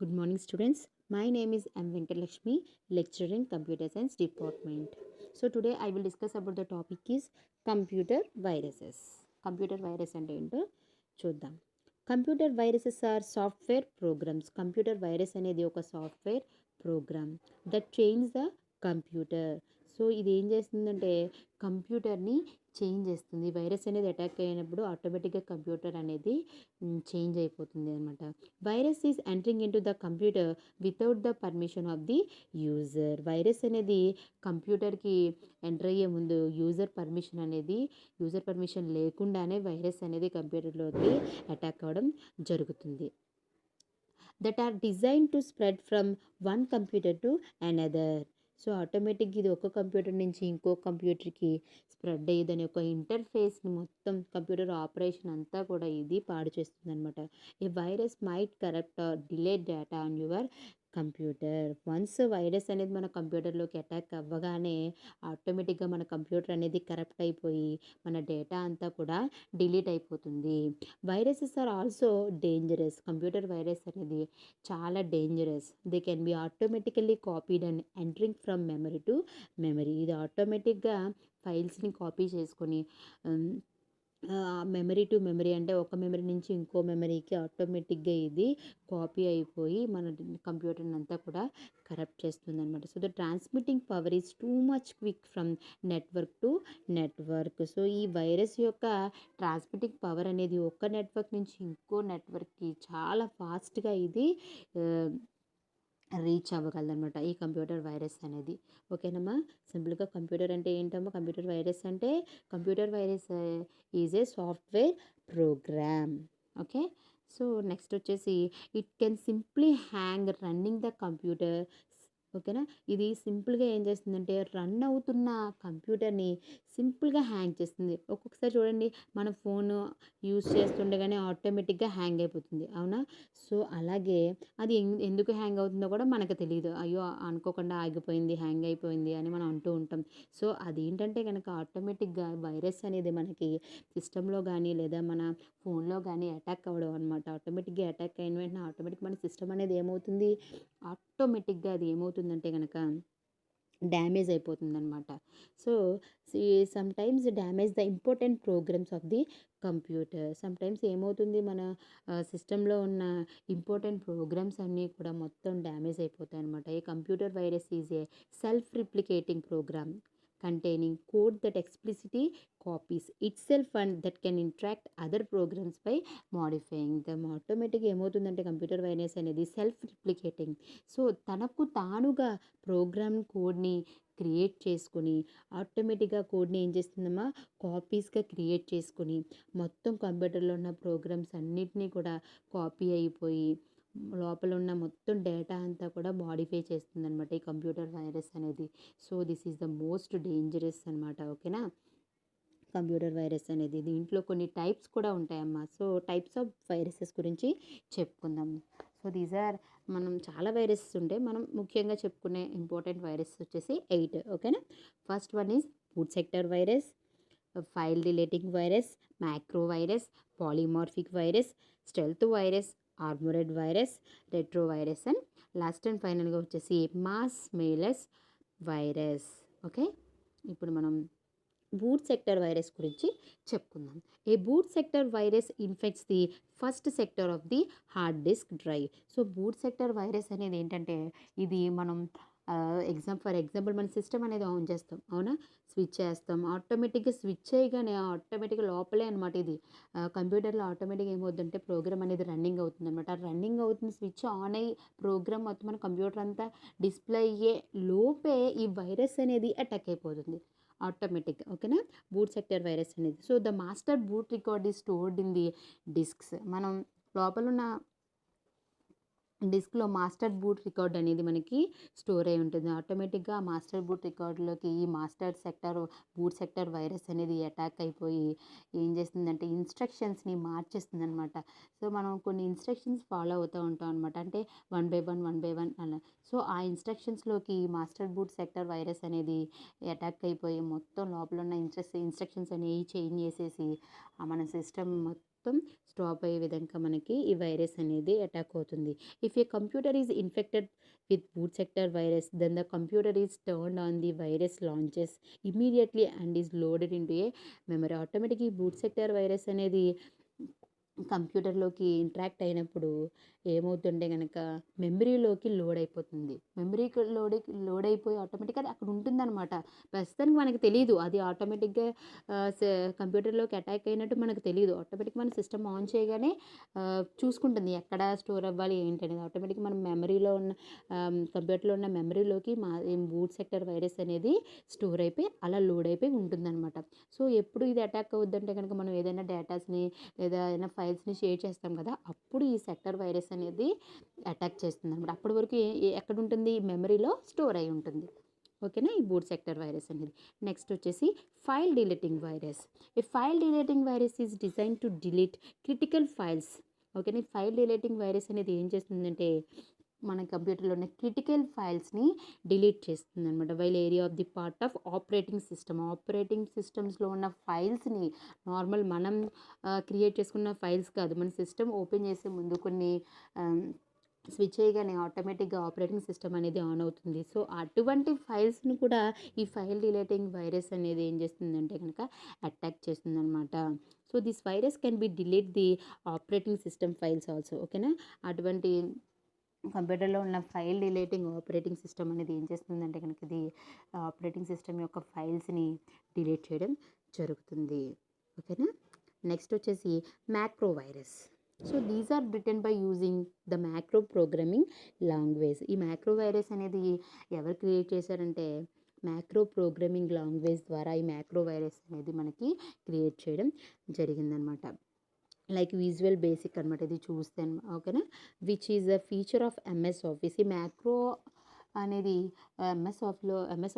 Good morning, students. My name is M. Venkatalakshmi, lecturer in Computer Science Department. So today I will discuss about the topic is computer viruses. Computer virus అంటే ఏంటో చూద్దాం. Computer viruses are software programs. Computer virus అనేది ఒక software program that change the computer. So ఇది ఏం చేస్తుందంటే కంప్యూటర్ని change చేస్తుంది. వైరస్ అనేది అటాక్ అయినప్పుడు ఆటోమేటిక్గా కంప్యూటర్ అనేది చేంజ్ అయిపోతుంది అనమాట. Virus is entering into the computer without the permission of the user. Virus అనేది కంప్యూటర్కి ఎంటర్ అయ్యే ముందు యూజర్ పర్మిషన్ లేకుండానే వైరస్ అనేది కంప్యూటర్లోకి అటాక్ అవ్వడం జరుగుతుంది. That are design to spread from one computer to another. So ఆటోమేటిక్గా ఇది ఒక కంప్యూటర్ నుంచి ఇంకో కంప్యూటర్కి స్ప్రెడ్ అయ్యేదని ఒక ఇంటర్ఫేస్ని మొత్తం కంప్యూటర్ ఆపరేషన్ అంతా కూడా ఇది పాడు చేస్తుంది అనమాట. A virus might corrupt or delete data on your computer. Once virus అనేది మన కంప్యూటర్లోకి అటాక్ అవ్వగానే ఆటోమేటిక్గా మన కంప్యూటర్ అనేది కరప్ట్ అయిపోయి మన డేటా అంతా కూడా డిలీట్ అయిపోతుంది. Viruses are also dangerous. Computer virus అనేది చాలా dangerous. They can be automatically copied and entering from memory to memory. ఇది ఆటోమేటిక్గా ఫైల్స్ని కాపీ చేసుకొని మెమరీ టు మెమరీ అంటే ఒక మెమరీ నుంచి ఇంకో మెమరీకి ఆటోమేటిక్గా ఇది కాపీ అయిపోయి మన కంప్యూటర్ని అంతా కూడా కరప్ట్ చేస్తుంది అనమాట. So the transmitting power is too much quick from network to network. So ఈ వైరస్ యొక్క ట్రాన్స్మిటింగ్ పవర్ అనేది ఒక నెట్వర్క్ నుంచి ఇంకో నెట్వర్క్కి చాలా ఫాస్ట్గా ఇది రీచ్ అవ్వగలదనమాట ఈ కంప్యూటర్ వైరస్ అనేది. ఓకేనమ్మా. సింపుల్గా కంప్యూటర్ అంటే ఏంటమ్మా? కంప్యూటర్ వైరస్ అంటే computer virus is a software program. Okay. So next వచ్చేసి it can simply hang running the computer. ఓకేనా. ఇది సింపుల్గా ఏం చేస్తుందంటే రన్ అవుతున్న కంప్యూటర్ని సింపుల్గా హ్యాంగ్ చేస్తుంది. ఒక్కొక్కసారి చూడండి మన ఫోన్ యూస్ చేస్తుండగానే ఆటోమేటిక్గా హ్యాంగ్ అయిపోతుంది, అవునా? సో అలాగే అది ఎందుకు హ్యాంగ్ అవుతుందో కూడా మనకు తెలియదు. అయ్యో అనుకోకుండా ఆగిపోయింది, హ్యాంగ్ అయిపోయింది అని మనం అంటూ ఉంటాం. సో అదేంటంటే కనుక ఆటోమేటిక్గా వైరస్ అనేది మనకి సిస్టంలో కానీ లేదా మన ఫోన్లో కానీ అటాక్ అవ్వడం అనమాట. ఆటోమేటిక్గా అటాక్ అయిన వెంటనే ఆటోమేటిక్ మన సిస్టమ్ అనేది ఏమవుతుంది, ఆటోమేటిక్గా అది ఏమవుతుందంటే కనుక డ్యామేజ్ అయిపోతుందన్నమాట. So sometimes damage the important programs of the computer. Sometimes ఏమవుతుంది, మన సిస్టంలో ఉన్న ఇంపార్టెంట్ ప్రోగ్రామ్స్ అన్నీ కూడా మొత్తం డ్యామేజ్ అయిపోతాయి అనమాట. ఈ computer virus is a self replicating program containing code that explicitly copies itself and that can interact other programs by modifying them. ఆటోమేటిక్గా ఏమవుతుందంటే కంప్యూటర్ వైరస్ అనేది సెల్ఫ్ రిప్లికేటింగ్. సో తనకు తానుగా ప్రోగ్రామ్ కోడ్ని క్రియేట్ చేసుకొని ఆటోమేటిక్గా కోడ్ని ఏం చేస్తుందమ్మా, కాపీస్గా క్రియేట్ చేసుకొని మొత్తం కంప్యూటర్లో ఉన్న ప్రోగ్రామ్స్ అన్నిటినీ కూడా కాపీ అయిపోయి లోపల ఉన్న మొత్తం డేటా అంతా కూడా మాడిఫై చేస్తుంది అనమాట ఈ కంప్యూటర్ వైరస్ అనేది. So this is the most dangerous అనమాట. ఓకేనా. కంప్యూటర్ వైరస్ అనేది దీంట్లో కొన్ని టైప్స్ కూడా ఉంటాయమ్మా. సో టైప్స్ ఆఫ్ వైరసెస్ గురించి చెప్పుకుందాం. సో దీస్ ఆర్ మనం చాలా వైరసెస్ ఉంటాయి. మనం ముఖ్యంగా చెప్పుకునే ఇంపార్టెంట్ వైరస్ వచ్చేసి 8. ఓకేనా. First one is boot sector virus, file relating virus, macro virus, polymorphic virus, stealth virus, armoured virus, retro virus and last and ఫైనల్గా వచ్చేసి మాస్ మెయిలస్ వైరస్. ఓకే. ఇప్పుడు మనం బూట్ సెక్టర్ వైరస్ గురించి చెప్పుకుందాం. A boot sector virus infects the first sector of the hard disk drive. So boot sector virus అనేది ఏంటంటే ఇది మనం ఫర్ ఎగ్జాంపుల్ మన సిస్టమ్ అనేది ఆన్ చేస్తాం, అవునా? స్విచ్ చేస్తాం, ఆటోమేటిక్గా స్విచ్ చేయగానే ఆటోమేటిక్గా లోపలే అనమాట ఇది కంప్యూటర్లో ఆటోమేటిక్గా ఏమవుతుందంటే ప్రోగ్రామ్ అనేది రన్నింగ్ అవుతుంది అనమాట. రన్నింగ్ అవుతుంది, స్విచ్ ఆన్ అయ్యి ప్రోగ్రామ్ మొత్తం మన కంప్యూటర్ అంతా డిస్ప్లే అయ్యే లోపే ఈ వైరస్ అనేది అటాక్ అయిపోతుంది ఆటోమేటిక్గా. ఓకేనా. బూట్ సెక్టర్ వైరస్ అనేది. So the master boot record is stored in the discs. మనం లోపల ఉన్న డిస్క్లో మాస్టర్ బూట్ రికార్డ్ అనేది మనకి స్టోర్ అయి ఉంటుంది. ఆటోమేటిక్గా ఆ మాస్టర్ బూట్ రికార్డులోకి ఈ బూట్ సెక్టర్ వైరస్ అనేది అటాక్ అయిపోయి ఏం చేస్తుందంటే ఇన్స్ట్రక్షన్స్ని మార్చేస్తుంది అనమాట. సో మనం కొన్ని ఇన్స్ట్రక్షన్స్ ఫాలో అవుతూ ఉంటాం అనమాట. అంటే 1 బై 1 అలా. సో ఆ ఇన్స్ట్రక్షన్స్లోకి మాస్టర్ బూట్ సెక్టర్ వైరస్ అనేది అటాక్ అయిపోయి మొత్తం లోపల ఉన్న ఇన్స్ట్రక్షన్స్ అనేవి చేంజ్ చేసేసి మన సిస్టమ్ మొత్తం స్టాప్ అయ్యే విధంగా మనకి ఈ వైరస్ అనేది అటాక్ అవుతుంది. If a computer is infected with boot sector virus then the computer is turned on the virus launches immediately and is loaded into a memory. Automatic ఈ బూట్ సెక్టర్ వైరస్ అనేది కంప్యూటర్లోకి interact అయినప్పుడు ఏమవుతుంటే కనుక మెమరీలోకి load అయిపోతుంది. మెమరీకి load అయిపోయి ఆటోమేటిక్గా అది అక్కడ ఉంటుందన్నమాట. ప్రస్తుతానికి మనకి తెలీదు అది ఆటోమేటిక్గా కంప్యూటర్లోకి అటాక్ అయినట్టు మనకు తెలియదు. ఆటోమేటిక్ మన సిస్టమ్ ఆన్ చేయగానే చూసుకుంటుంది ఎక్కడ స్టోర్ అవ్వాలి ఏంటి అనేది. ఆటోమేటిక్గా మనం మెమరీలో ఉన్న కంప్యూటర్లో ఉన్న మెమరీలోకి బూట్ సెక్టర్ వైరస్ అనేది స్టోర్ అయిపోయి అలా లోడ్ అయిపోయి ఉంటుందన్నమాట. సో ఎప్పుడు ఇది అటాక్ అవుద్దంటే కనుక మనం ఏదైనా డేటాస్ని లేదా ఏదైనా ఫైల్స్ని షేర్ చేస్తాం కదా, అప్పుడు ఈ సెక్టర్ వైరస్ అనేది అటాక్ చేస్తుంది అనమాట. అప్పటి వరకు ఎక్కడ ఉంటుంది, మెమరీలో స్టోర్ అయి ఉంటుంది. ఓకేనా, ఈ బూట్ సెక్టర్ వైరస్ అనేది. నెక్స్ట్ వచ్చేసి ఫైల్ డిలీటింగ్ వైరస్. ఈ file deleting virus is design to delete critical files. ఓకేనా, ఈ ఫైల్ డిలీటింగ్ వైరస్ అనేది ఏం చేస్తుందంటే మన కంప్యూటర్లో ఉన్న క్రిటికల్ ఫైల్స్ని డిలీట్ చేస్తుంది అనమాట. While area of the part of operating సిస్టమ్స్లో ఉన్న ఫైల్స్ని నార్మల్ మనం క్రియేట్ చేసుకున్న ఫైల్స్ కాదు, మన సిస్టమ్ ఓపెన్ చేసే ముందు కొన్ని స్విచ్ చేయగానే ఆటోమేటిక్గా ఆపరేటింగ్ సిస్టమ్ అనేది ఆన్ అవుతుంది. సో అటువంటి ఫైల్స్ని కూడా ఈ ఫైల్ డిలీటింగ్ వైరస్ అనేది ఏం చేస్తుందంటే కనుక అటాక్ చేస్తుందన్నమాట. So this virus can be delete the operating system files also. ఓకేనా, అటువంటి కంప్యూటర్లో ఉన్న ఫైల్ డిలీటింగ్ ఆపరేటింగ్ సిస్టమ్ అనేది ఏం చేస్తుందంటే కనుక ఇది ఆపరేటింగ్ సిస్టమ్ యొక్క ఫైల్స్ని డిలీట్ చేయడం జరుగుతుంది. ఓకేనా, నెక్స్ట్ వచ్చేసి macro virus. So these are written by using the macro programming language. ఈ మ్యాక్రో వైరస్ అనేది ఎవరు క్రియేట్ చేశారంటే మ్యాక్రో ప్రోగ్రామింగ్ లాంగ్వేజ్ ద్వారా ఈ మ్యాక్రో వైరస్ అనేది మనకి క్రియేట్ చేయడం జరిగిందనమాట. లైక్ విజువల్ బేసిక్ అనమాట ఇది చూస్తే. ఓకేనా, which is a feature of MS office. ఈ మ్యాక్రో అనేది ఎంఎస్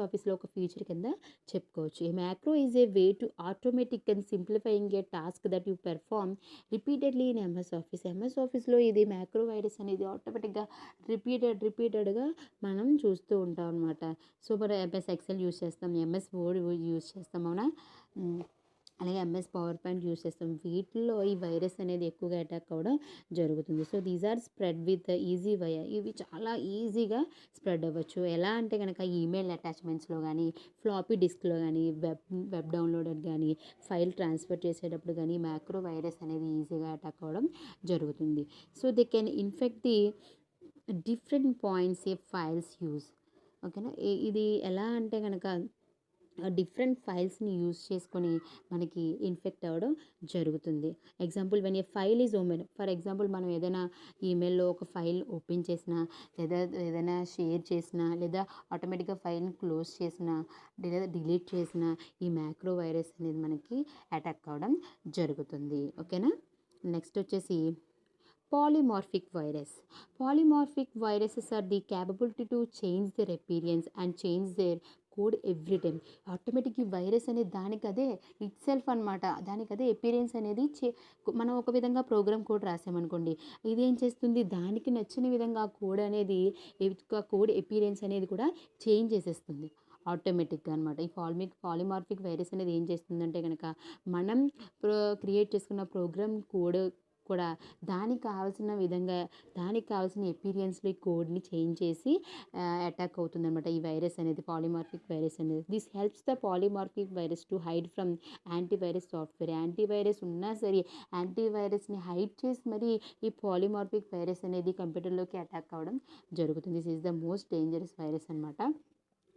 ఆఫీస్లో ఒక ఫీచర్ కింద చెప్పుకోవచ్చు. ఈ macro is a way to automatic and simplifying A task that you perform repeatedly in MS ఆఫీస్లో ఇది మ్యాక్రో వైరస్ అనేది ఆటోమేటిక్గా రిపీటెడ్గా మనం చూస్తూ ఉంటాం అనమాట. సో మనం ఎంఎస్ ఎక్సెల్ యూజ్ చేస్తాం, ఎంఎస్ వర్డ్ యూజ్ చేస్తాం, అవునా, అలాగే ఎంఎస్ పవర్ పాయింట్ యూజ్ చేస్తాం. వీటిల్లో ఈ వైరస్ అనేది ఎక్కువగా అటాక్ అవ్వడం జరుగుతుంది. So these are spread with easy way. ఇవి చాలా ఈజీగా స్ప్రెడ్ అవ్వచ్చు. ఎలా అంటే కనుక ఈమెయిల్ అటాచ్మెంట్స్లో కానీ, ఫ్లాపీ డిస్క్లో కానీ, వెబ్ డౌన్లోడర్ కానీ, ఫైల్ ట్రాన్స్ఫర్ చేసేటప్పుడు కానీ మ్యాక్రో వైరస్ అనేది ఈజీగా అటాక్ అవ్వడం జరుగుతుంది. So they can infect the different points A files use. ఓకేనా, ఇది ఎలా అంటే కనుక డిఫరెంట్ ఫైల్స్ని యూజ్ చేసుకొని మనకి ఇన్ఫెక్ట్ అవ్వడం జరుగుతుంది. Example when a file is open, for example మనం ఏదైనా ఈమెయిల్లో ఒక ఫైల్ ఓపెన్ చేసినా లేదా ఏదైనా షేర్ చేసినా లేదా ఆటోమేటిక్గా ఫైల్ని క్లోజ్ చేసినా లేదా డిలీట్ చేసినా ఈ మ్యాక్రో వైరస్ అనేది మనకి అటాక్ అవ్వడం జరుగుతుంది. ఓకేనా, నెక్స్ట్ వచ్చేసి polymorphic virus. Polymorphic viruses are the capability to change their appearance and change their code every time. Automatic ఈ వైరస్ అనేది దానికదే ఇట్ సెల్ఫ్ అనమాట, దానికదే అపీరెన్స్ అనేది మనం ఒక విధంగా ప్రోగ్రామ్ కోడ్ రాసామనుకోండి, ఇదేం చేస్తుంది దానికి నచ్చిన విధంగా ఆ కోడ్ అనేది కోడ్ అపీరెన్స్ అనేది కూడా చేంజ్ చేసేస్తుంది ఆటోమేటిక్గా అనమాట. ఈ పాలిమార్ఫిక్ వైరస్ అనేది ఏం చేస్తుందంటే కనుక మనం క్రియేట్ చేసుకున్న ప్రోగ్రామ్ కోడ్ కూడా దానికి కావాల్సిన విధంగా దానికి కావాల్సిన ఎపీరియన్స్లో ఈ కోడ్ని చేంజ్ చేసి అటాక్ అవుతుందన్నమాట ఈ వైరస్ అనేది, పాలిమార్ఫిక్ వైరస్ అనేది. This helps the polymorphic virus to hide from antivirus software. Antivirus ఉన్నా సరే యాంటీవైరస్ని హైడ్ చేసి మరి ఈ పాలిమార్ఫిక్ వైరస్ అనేది కంప్యూటర్లోకి అటాక్ అవ్వడం జరుగుతుంది. This is the most dangerous virus అనమాట.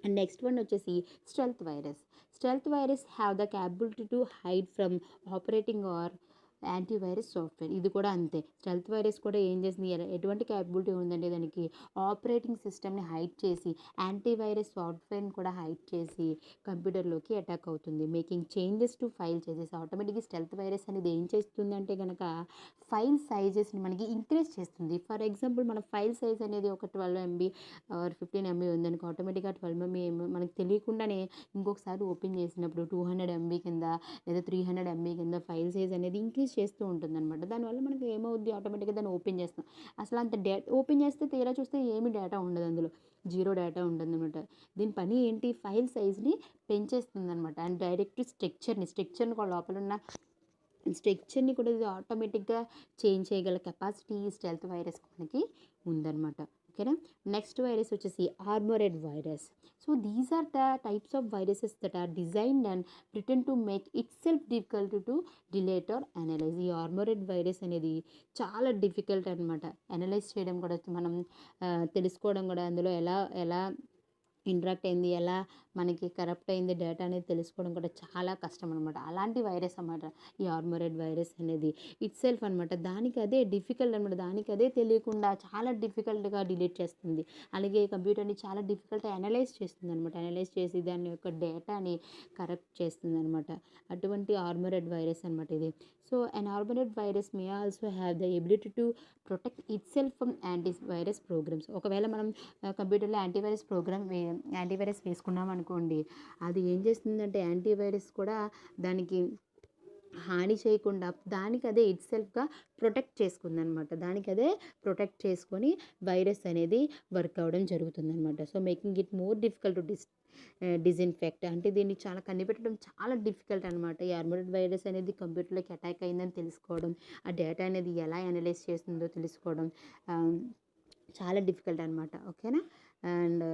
అండ్ నెక్స్ట్ వన్ వచ్చేసి stealth virus. Stealth virus have the capability to hide from operating or antivirus software. ఇది కూడా అంతే, స్టెల్త్ వైరస్ కూడా ఏం చేసింది, ఎటువంటి క్యాపబిలిటీ ఉందంటే దానికి ఆపరేటింగ్ సిస్టమ్ని హైడ్ చేసి యాంటీవైరస్ సాఫ్ట్వేర్ని కూడా హైడ్ చేసి కంప్యూటర్లోకి అటాక్ అవుతుంది. Making changes to file sizes. ఆటోమేటిక్గా స్టెల్త్ వైరస్ అనేది ఏం చేస్తుందంటే కనుక ఫైల్ సైజెస్ని మనకి ఇంక్రీజ్ చేస్తుంది. ఫర్ ఎగ్జాంపుల్ మన ఫైల్ సైజ్ అనేది ఒక 12 MB ఆర్ 15 MB ఉందనుకో, ఆటోమేటిక్గా 12 MB మనకు తెలియకుండానే ఇంకొకసారి ఓపెన్ చేసినప్పుడు 200 MB కింద లేదా 300 MB కింద ఫైల్ సైజ్ అనేది ఇంక్రీజ్ చేస్తూ ఉంటుంది అనమాట. దానివల్ల మనకి ఏమవుద్ది, ఆటోమేటిక్గా దాన్ని ఓపెన్ చేస్తాం, అసలు అంత ఓపెన్ చేస్తే తీరా చూస్తే ఏమి డేటా ఉండదు, అందులో జీరో డేటా ఉంటుంది అనమాట. దీని పని ఏంటి, ఫైల్ సైజ్ని పెంచేస్తుంది అనమాట. అండ్ డైరెక్ట్ స్ట్రక్చర్ని కూడా లోపల ఉన్న స్ట్రక్చర్ని కూడా ఇది ఆటోమేటిక్గా చేంజ్ చేయగల కెపాసిటీ స్టెల్త్ వైరస్ మనకి ఉందన్నమాట. ఓకేనా. నెక్స్ట్ వైరస్ వచ్చేసి armoured virus. So these are the types of viruses that are designed and pretend to make itself difficult to delete or analyse. ఈ ఆర్మోరెడ్ వైరస్ అనేది చాలా difficult అనమాట. Analyse చేయడం కూడా మనం తెలుసుకోవడం కూడా అందులో ఎలా ఎలా ఇంటరాక్ట్ అయింది, ఎలా మనకి కరప్ట్ అయింది డేటా అనేది తెలుసుకోవడం కూడా చాలా కష్టం అనమాట. అలాంటి వైరస్ అన్నమాట ఈ ఆర్మోరెడ్ వైరస్ అనేది ఇట్ సెల్ఫ్ అనమాట. దానికి అదే డిఫికల్ట్ అనమాట. దానికి అదే తెలియకుండా చాలా డిఫికల్ట్గా డిలీట్ చేస్తుంది. అలాగే కంప్యూటర్ని చాలా డిఫికల్ట్గా అనలైజ్ చేస్తుంది అనమాట. అనలైజ్ చేసి దాని యొక్క డేటాని కరప్ట్ చేస్తుంది అనమాట. అటువంటి ఆర్మోరెడ్ వైరస్ అనమాట ఇది. So an armoured virus may also have the ability to protect itself from antivirus programs. ఒకవేళ మనం కంప్యూటర్లో యాంటీవైరస్ వేసుకున్నాం అనుకోండి, అది ఏం చేస్తుందంటే యాంటీవైరస్ కూడా దానికి హాని చేయకుండా దానికి అదే ఇట్ సెల్ఫ్గా ప్రొటెక్ట్ చేసుకుందనమాట. దానికి అదే ప్రొటెక్ట్ చేసుకొని వైరస్ అనేది వర్క్ అవ్వడం జరుగుతుందనమాట. So making it more difficult to disinfect. అంటే దీన్ని చాలా కనిపెట్టడం చాలా డిఫికల్ట్ అనమాట. ఈ ఆర్మోరెడ్ వైరస్ అనేది కంప్యూటర్లోకి అటాక్ అయిందని తెలుసుకోవడం, ఆ డేటా అనేది ఎలా అనలైజ్ చేస్తుందో తెలుసుకోవడం చాలా డిఫికల్ట్ అనమాట. ఓకేనా. అండ్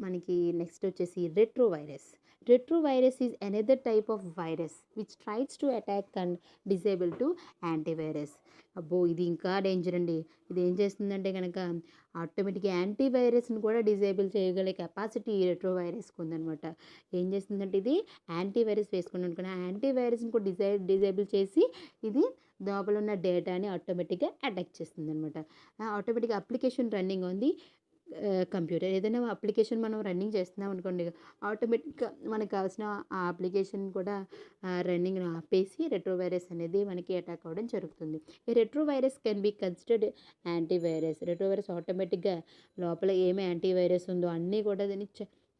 మనకి నెక్స్ట్ వచ్చేసి retrovirus. Retrovirus is another type of virus which tries to attack and disable to antivirus. అబ్బో ఇది ఇంకా డేంజర్ అండి. ఇది ఏం చేస్తుందంటే కనుక ఆటోమేటిక్గా యాంటీవైరస్ని కూడా డిసేబుల్ చేయగల కెపాసిటీ రెట్రోవైరస్కి ఉందనమాట. ఏం చేస్తుందంటే ఇది యాంటీవైరస్ వేసుకుని అనుకున్న యాంటీవైరస్ని కూడా డిసేబుల్ చేసి ఇది లోపల ఉన్న డేటాని ఆటోమేటిక్గా అటాక్ చేస్తుంది అనమాట. ఆటోమేటిక్గా అప్లికేషన్ రన్నింగ్ ఉంది కంప్యూటర్. ఏదైనా అప్లికేషన్ మనం రన్నింగ్ చేస్తున్నాం అనుకోండి, ఆటోమేటిక్గా మనకు కావాల్సిన ఆ అప్లికేషన్ కూడా రన్నింగ్ ఆపేసి రెట్రోవైరస్ అనేది మనకి అటాక్ అవ్వడం జరుగుతుంది. ఈ retrovirus can be considered antivirus. Retrovirus ఆటోమేటిక్గా లోపల ఏమి యాంటీవైరస్ ఉందో అన్నీ కూడా దాన్ని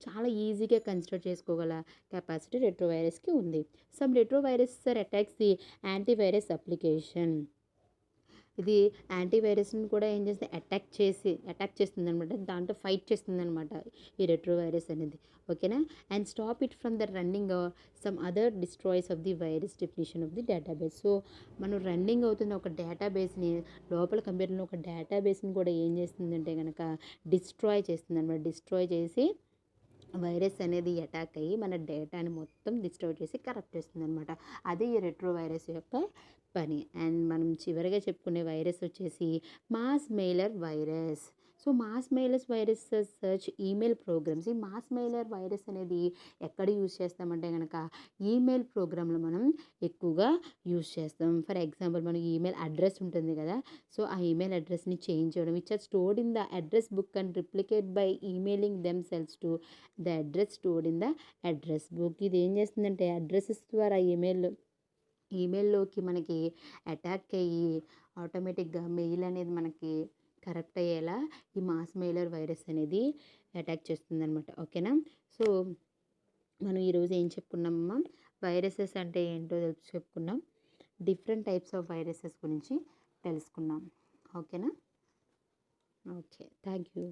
చాలా ఈజీగా కన్సిడర్ చేసుకోగల కెపాసిటీ రెట్రోవైరస్కి ఉంది. Some retrovirus attacks the antivirus application. ఇది యాంటీవైరస్ని కూడా ఏం చేస్తే అటాక్ చేస్తుంది అనమాట. దాంట్లో ఫైట్ చేస్తుంది అనమాట ఈ రెట్రోవైరస్ అనేది. ఓకేనా. And stop it from the running some other destroys of the virus definition of the database. So మనం రన్నింగ్ అవుతున్న ఒక డేటాబేస్ని లోపల కంప్యూటర్లో ఒక డేటాబేస్ని కూడా ఏం చేస్తుందంటే కనుక డిస్ట్రాయ్ చేస్తుంది అనమాట. డిస్ట్రాయ్ చేసి వైరస్ అనేది అటాక్ అయ్యి మన డేటాని మొత్తం డిస్ట్రాయ్ చేసి కరప్ట్ చేస్తుంది అనమాట. అదే ఈ రెట్రోవైరస్ యొక్క పని. అండ్ మనం చివరిగా చెప్పుకునే వైరస్ వచ్చేసి mass mailer virus. So mass mailer virus search email programs. ఈ మాస్ మెయిలర్ వైరస్ అనేది ఎక్కడ యూజ్ చేస్తామంటే కనుక ఈమెయిల్ ప్రోగ్రాంలో మనం ఎక్కువగా యూజ్ చేస్తాం. ఫర్ ఎగ్జాంపుల్ మన ఈమెయిల్ అడ్రస్ ఉంటుంది కదా, సో ఆ ఈమెయిల్ అడ్రస్ని చేంజ్ చేయడం which are stored in the address book and replicate by emailing themselves to the address stored in the address book. ఇది ఏం చేస్తుందంటే అడ్రసెస్ ద్వారా ఈమెయిల్లోకి మనకి అటాక్ అయ్యి ఆటోమేటిక్గా మెయిల్ అనేది మనకి కరెక్ట్ అయ్యేలా ఈ మాస్ మెయిలర్ వైరస్ అనేది అటాక్ చేస్తుందన్నమాట. ఓకేనా. సో మనం ఈరోజు ఏం చెప్పుకున్నామమ్మా, వైరసెస్ అంటే ఏంటో చెప్పుకున్నాం, డిఫరెంట్ టైప్స్ ఆఫ్ వైరసెస్ గురించి తెలుసుకున్నాం. ఓకేనా. Okay, thank you.